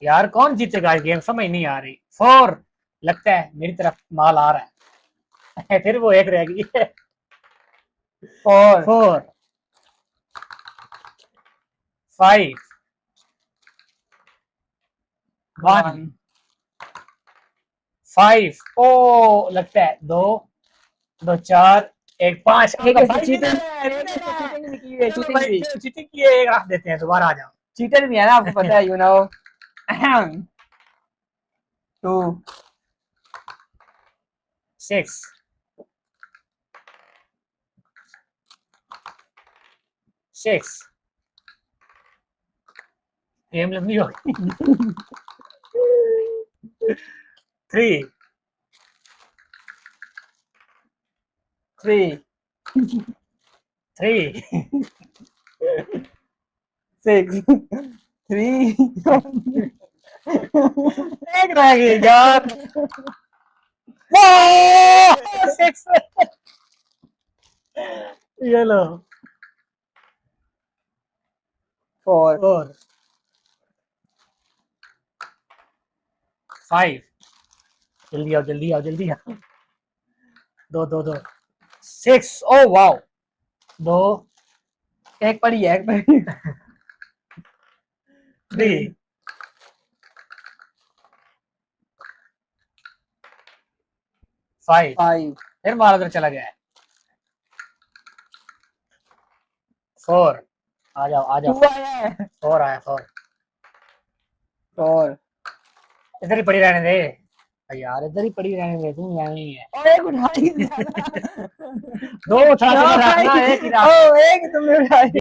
यार कौन जीतेगा गेम, समझ नहीं आ रही। 4। लगता है मेरी तरफ माल आ रहा है। फिर वो एक रह गई है। 4 4 5 1 5। ओ लगता है 2 2 4 1 5। एक आपका ऐसे भाई चीटिंग, विनर है, एक विनर ऐसे है। चीटिंग भी की है, चलो चीटिंग भाई, भी। चलो चीटिंग की है, एक रख देते हैं, दोबारा आ जाओ। चीटर भी है ना, आपको पता है, 2 6 6। गेम लंबी हो गई। 3 3 3 6 3 एक रह गई यार। 6। ये लो। 4 4 5। जल्दी आओ, जल्दी आओ, जल्दी आओ। 2 2 2 6। Oh wow. 2 एक पड़ी है, एक पड़ी। 3 5। 5 फिर मारा उधर चला गया है। 4। आ जाओ, आ 2 जाओ। आया है। 4 आया, 4। 4 इधर ही पड़ी रहने दे यार, इधर ही पड़ी रहने दे, तुम यहाँ ही है। और एक उठा ही दिया ना। 2 उठा के हाँ नहीं भाई, रखना, एक ही रख। ओ एक तुमने उठाई।